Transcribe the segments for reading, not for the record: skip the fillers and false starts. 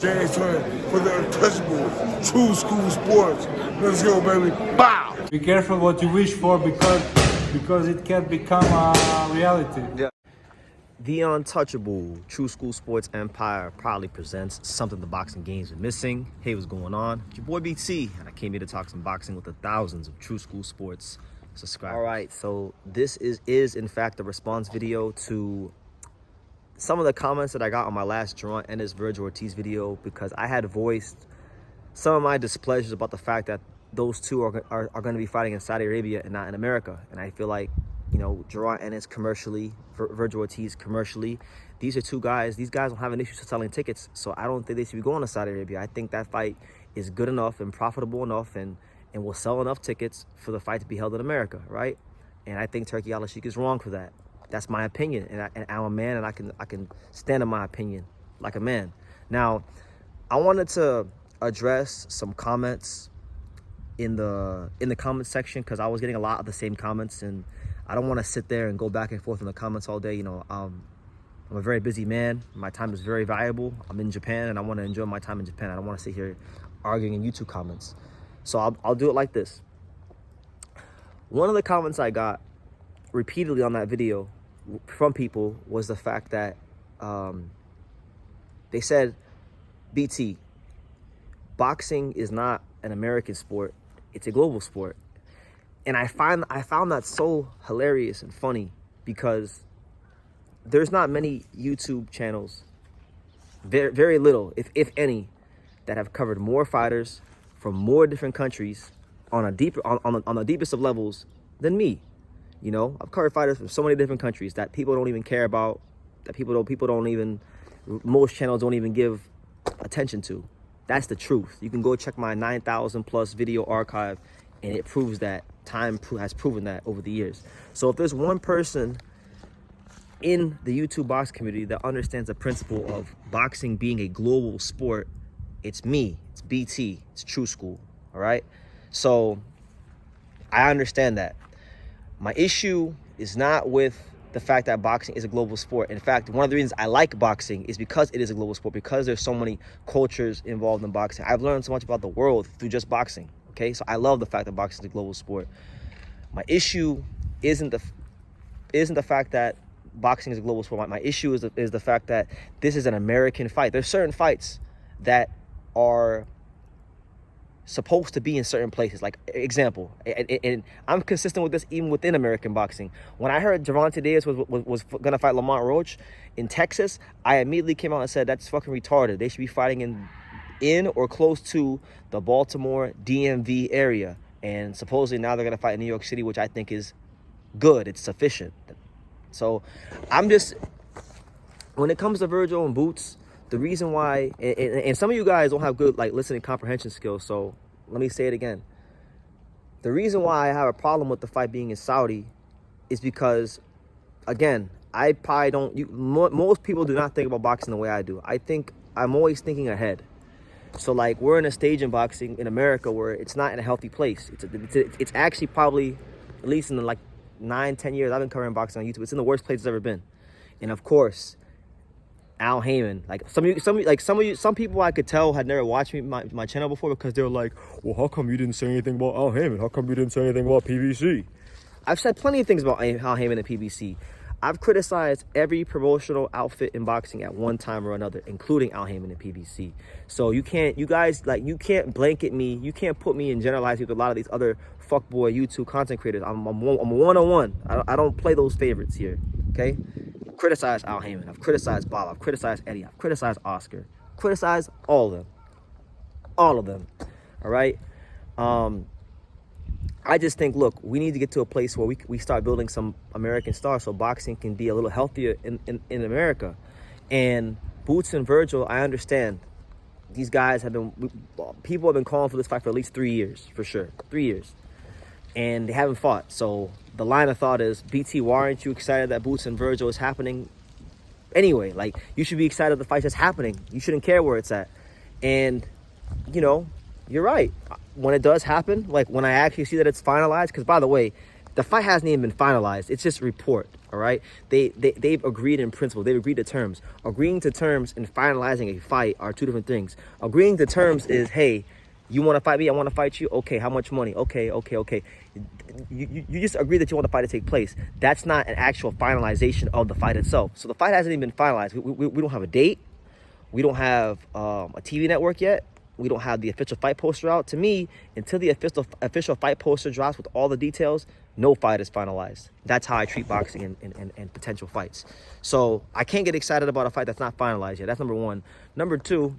James for the untouchable, true school sports. Let's go, baby. Bow! Be careful what you wish for because it can become a reality. Yeah. The untouchable True School Sports Empire proudly presents something the boxing games are missing. Hey, what's going on? It's your boy BT, and I came here to talk some boxing with the thousands of True School Sports subscribers. All right, so this is in fact a response video to some of the comments that I got on my last Jaron Ennis Vergil Ortiz video, because I had voiced some of my displeasures about the fact that those two are going to be fighting in Saudi Arabia and not in America. And I feel like, you know, Jaron Ennis commercially, Vergil Ortiz commercially, these are two guys. These guys don't have an issue selling tickets, so I don't think they should be going to Saudi Arabia. I think that fight is good enough and profitable enough and will sell enough tickets for the fight to be held in America, right? And I think Turki Al-Sheikh is wrong for that. That's my opinion, and I'm a man, and I can stand in my opinion like a man. Now, I wanted to address some comments in the comment section, because I was getting a lot of the same comments, and I don't want to sit there and go back and forth in the comments all day. You know, I'm a very busy man. My time is very valuable. I'm in Japan, and I want to enjoy my time in Japan. I don't want to sit here arguing in YouTube comments. So I'll do it like this. One of the comments I got repeatedly on that video from people was the fact that they said, BT, boxing is not an American sport, it's a global sport. And I found that so hilarious and funny, because there's not many YouTube channels, very, very little, if any, that have covered more fighters from more different countries on the deepest of levels than me. You know, I've covered fighters from so many different countries that people don't even care about, that most channels don't even give attention to. That's the truth. You can go check my 9,000 plus video archive, and it proves that. Time has proven that over the years. So if there's one person in the YouTube box community that understands the principle of boxing being a global sport, it's me. It's BT. It's True School. All right. So I understand that. My issue is not with the fact that boxing is a global sport. In fact, one of the reasons I like boxing is because it is a global sport, because there's so many cultures involved in boxing. I've learned so much about the world through just boxing, okay? So I love the fact that boxing is a global sport. My issue isn't the fact that boxing is a global sport. My issue is the fact that this is an American fight. There's certain fights that are supposed to be in certain places. Like, example, and I'm consistent with this even within American boxing. When I heard Gervonta Davis was gonna fight Lamont Roach in Texas, I immediately came out and said that's fucking retarded. They should be fighting in or close to the Baltimore DMV area. And supposedly now they're gonna fight in New York City, which I think is good. It's sufficient. So I'm just, when it comes to Vergil and Boots, the reason why, and some of you guys don't have good like listening comprehension skills, so let me say it again. The reason why I have a problem with the fight being in Saudi is because, again, I probably don't, most people do not think about boxing the way I do. I think I'm always thinking ahead. So like, we're in a stage in boxing in America where it's not in a healthy place. It's actually probably, at least in the like 9-10 years I've been covering boxing on YouTube, it's in the worst place it's ever been. And of course, Al Heyman, like some people I could tell had never watched my channel before, because they were like, well, how come you didn't say anything about Al Heyman? How come you didn't say anything about PBC? I've said plenty of things about Al Heyman and PBC. I've criticized every promotional outfit in boxing at one time or another, including Al Heyman and PBC. So you can't blanket me. You can't put me in generalizing with a lot of these other fuckboy YouTube content creators. I'm a one-on-one. I don't play those favorites here, okay? I've criticized Al Heyman. I've criticized Bob. I've criticized Eddie. I've criticized Oscar. Criticized all of them. All of them, all right? I just think, look, we need to get to a place where we start building some American stars so boxing can be a little healthier in America. And Boots and Vergil, I understand. These guys people have been calling for this fight for at least 3 years, for sure. 3 years. And they haven't fought. So the line of thought is, BT, why aren't you excited that Boots and Vergil is happening anyway? Like, you should be excited the fight that's happening. You shouldn't care where it's at. And, you know, you're right. When it does happen, like when I actually see that it's finalized, because by the way, The fight hasn't even been finalized. It's just a report, all right? They've agreed in principle. They've agreed to terms. Agreeing to terms and finalizing a fight are two different things. Agreeing to terms is, hey, you want to fight me? I want to fight you? Okay, how much money? Okay. You just agree that you want the fight to take place. That's not an actual finalization of the fight itself. So the fight hasn't even been finalized. We don't have a date. We don't have a TV network yet. We don't have the official fight poster out. To me, until the official fight poster drops with all the details, no fight is finalized. That's how I treat boxing and potential fights. So I can't get excited about a fight that's not finalized yet. That's number one. Number two,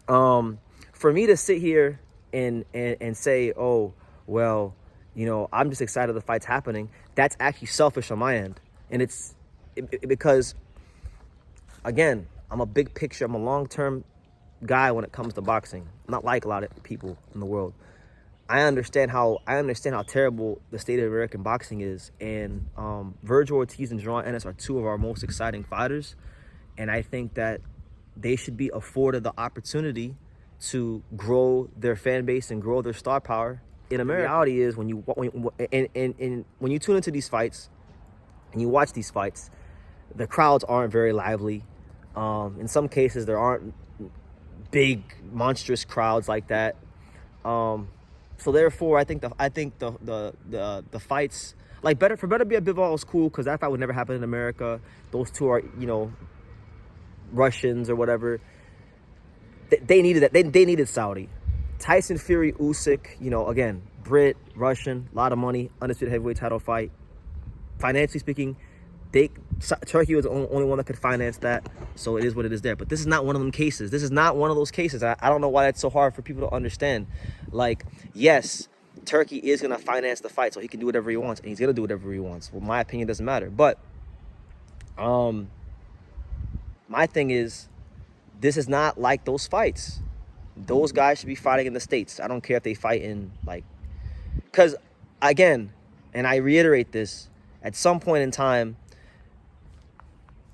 for me to sit here and say, oh, well, you know, I'm just excited the fight's happening, that's actually selfish on my end. And it's because, again, I'm a big picture, I'm a long-term guy when it comes to boxing. I'm not like a lot of people in the world. I understand how terrible the state of American boxing is, and Vergil Ortiz and Jaron Ennis are two of our most exciting fighters, and I think that they should be afforded the opportunity to grow their fan base and grow their star power in America. The reality is when you tune into these fights and you watch these fights, the crowds aren't very lively. In some cases, there aren't big monstrous crowds like that. So therefore, I think the fights, like Better Be a Bivol is cool because that fight would never happen in America. Those two are, you know, Russians or whatever. They needed that. They needed Saudi. Tyson Fury, Usyk, you know, again, Brit, Russian, a lot of money, undisputed heavyweight title fight. Financially speaking, Turkey was the only one that could finance that, so it is what it is there. But this is not one of them cases. This is not one of those cases. I don't know why it's so hard for people to understand. Like, yes, Turkey is going to finance the fight, so he can do whatever he wants, and he's going to do whatever he wants. Well, my opinion doesn't matter. But my thing is, this is not like those fights. Those guys should be fighting in the States. I don't care if they fight in, like... Because, again, and I reiterate this, at some point in time,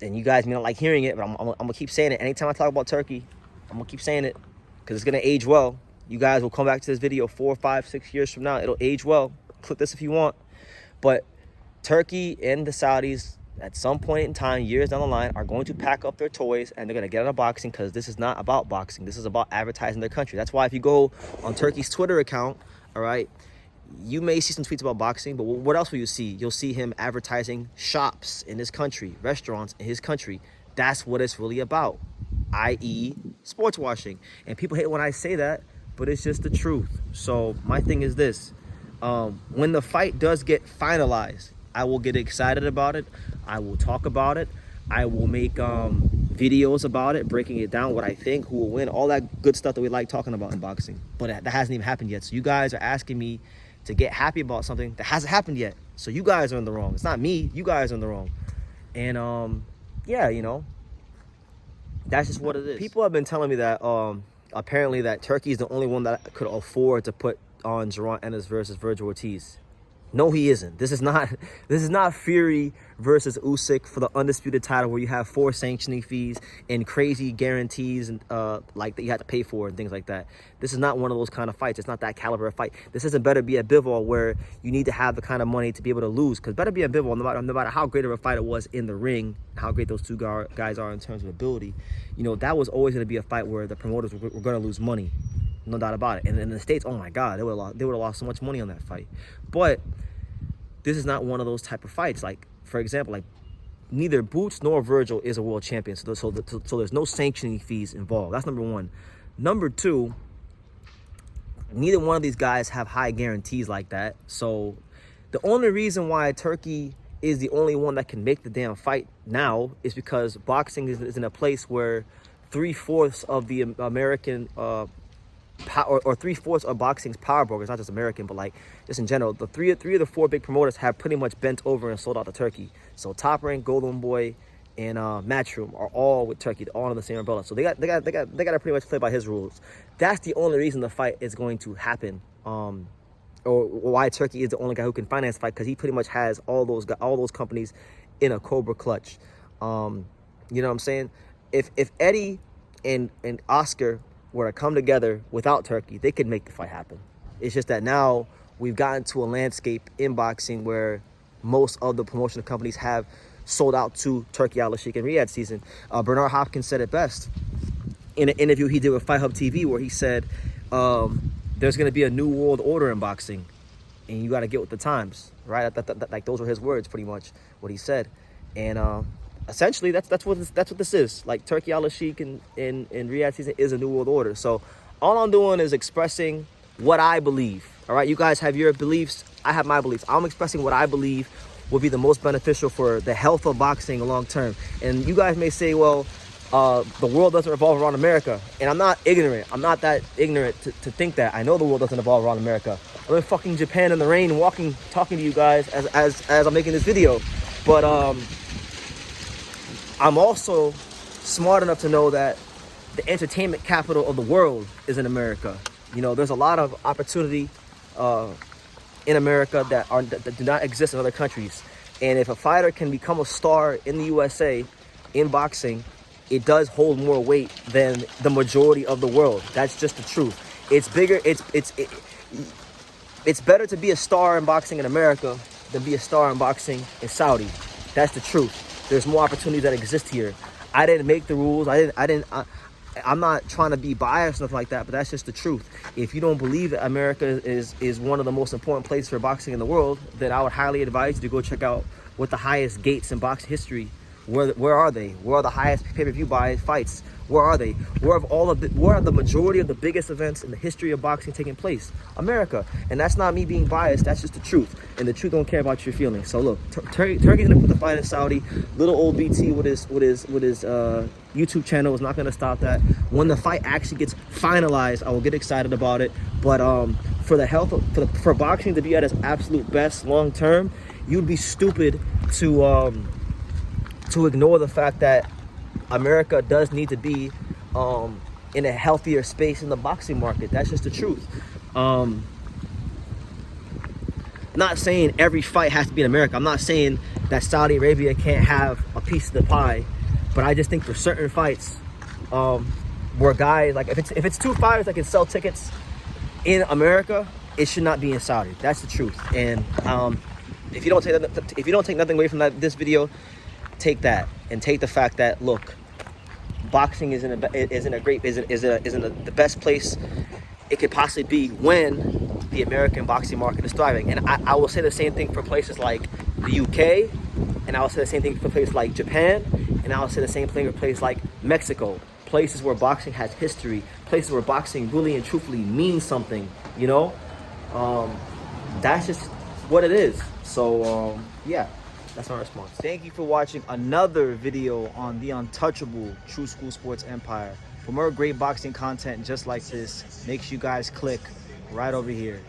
and you guys may not like hearing it, but I'm going to keep saying it. Anytime I talk about Turkey, I'm going to keep saying it because it's going to age well. You guys will come back to this video 4, 5, 6 years from now. It'll age well. Click this if you want. But Turkey and the Saudis, at some point in time, years down the line, are going to pack up their toys and they're going to get out of boxing because this is not about boxing. This is about advertising their country. That's why if you go on Turkey's Twitter account, all right, you may see some tweets about boxing, but what else will you see? You'll see him advertising shops in his country, restaurants in his country. That's what it's really about, i.e. sports washing. And people hate when I say that, but it's just the truth. So my thing is this. When the fight does get finalized, I will get excited about it. I will talk about it. I will make videos about it, breaking it down, what I think, who will win, all that good stuff that we like talking about in boxing. But that hasn't even happened yet. So you guys are asking me to get happy about something that hasn't happened yet. So you guys are in the wrong. It's not me. You guys are in the wrong. And yeah, you know, that's just what it is. People have been telling me that apparently that Turkey is the only one that could afford to put on Jaron Ennis versus Vergil Ortiz. No, he isn't. This is not Fury versus Usyk for the undisputed title where you have 4 sanctioning fees and crazy guarantees and like that you have to pay for and things like that. This is not one of those kind of fights. It's not that caliber of fight. This isn't Better Be a Bivol where you need to have the kind of money to be able to lose. Because Better Be a Bivol, no matter how great of a fight it was in the ring, how great those two guys are in terms of ability, you know, that was always going to be a fight where the promoters were going to lose money. No doubt about it. And in the States, oh my God, they would have lost so much money on that fight. But this is not one of those type of fights. Like, for example, like neither Boots nor Vergil is a world champion. So there's no sanctioning fees involved. That's number one. Number two, neither one of these guys have high guarantees like that. So the only reason why Turkey is the only one that can make the damn fight now is because boxing is in a place where 3/4 of the American or 3/4 of boxing's power brokers, not just American, but like just in general, the three of the 4 big promoters have pretty much bent over and sold out to Turkey. So Top Rank, Golden Boy, and Matchroom are all with Turkey, all under the same umbrella. So they got to pretty much play by his rules. That's the only reason the fight is going to happen, or why Turkey is the only guy who can finance the fight, because he pretty much has all those companies in a Cobra clutch. You know what I'm saying? If Eddie and Oscar were to come together without Turkey, they could make the fight happen. It's just that now we've gotten to a landscape in boxing where most of the promotional companies have sold out to Turki Al-Sheikh and Riyadh season. Bernard Hopkins said it best in an interview he did with Fight Hub TV, where he said there's going to be a new world order in boxing, and you got to get with the times, right? Like those were his words, pretty much what he said. And essentially, that's what this is. Like Turki Al-Sheikh in Riyadh season is a new world order. So all I'm doing is expressing what I believe. All right, you guys have your beliefs. I have my beliefs. I'm expressing what I believe will be the most beneficial for the health of boxing long term. And you guys may say, well, the world doesn't revolve around America. And I'm not ignorant. I'm not that ignorant to think that. I know the world doesn't revolve around America. I'm in fucking Japan in the rain, talking to you guys as I'm making this video. But I'm also smart enough to know that the entertainment capital of the world is in America. You know, there's a lot of opportunity in America that do not exist in other countries. And if a fighter can become a star in the USA in boxing, it does hold more weight than the majority of the world. That's just the truth. It's bigger. It's better to be a star in boxing in America than be a star in boxing in Saudi. That's the truth. There's more opportunities that exist here. I didn't make the rules. I'm not trying to be biased or nothing like that, but that's just the truth. If you don't believe that America is one of the most important places for boxing in the world, then I would highly advise you to go check out what the highest gates in boxing history. Where are they? Where are the highest pay-per-view fights? Where are they? Where are the majority of the biggest events in the history of boxing taking place? America. And that's not me being biased. That's just the truth. And the truth don't care about your feelings. So look, Turkey's gonna put the fight in Saudi. Little old BT with his YouTube channel is not gonna stop that. When the fight actually gets finalized, I will get excited about it. But for the health for boxing to be at its absolute best long term, you'd be stupid to ignore the fact that America does need to be in a healthier space in the boxing market. That's just the truth. Not saying every fight has to be in America. I'm not saying that Saudi Arabia can't have a piece of the pie, but I just think for certain fights where guys, like if it's two fighters that can sell tickets in America, it should not be in Saudi. That's the truth. And if you don't take nothing away from this video, take that, and take the fact that, look, boxing is in the best place it could possibly be when the American boxing market is thriving. And I will say the same thing for places like the UK, and I will say the same thing for places like Japan, and I will say the same thing for places like Mexico, places where boxing has history, places where boxing really and truthfully means something, you know. That's just what it is. So yeah, that's my response. Thank you for watching another video on the untouchable True School Sports Empire. For more great boxing content just like this, make sure you guys click right over here.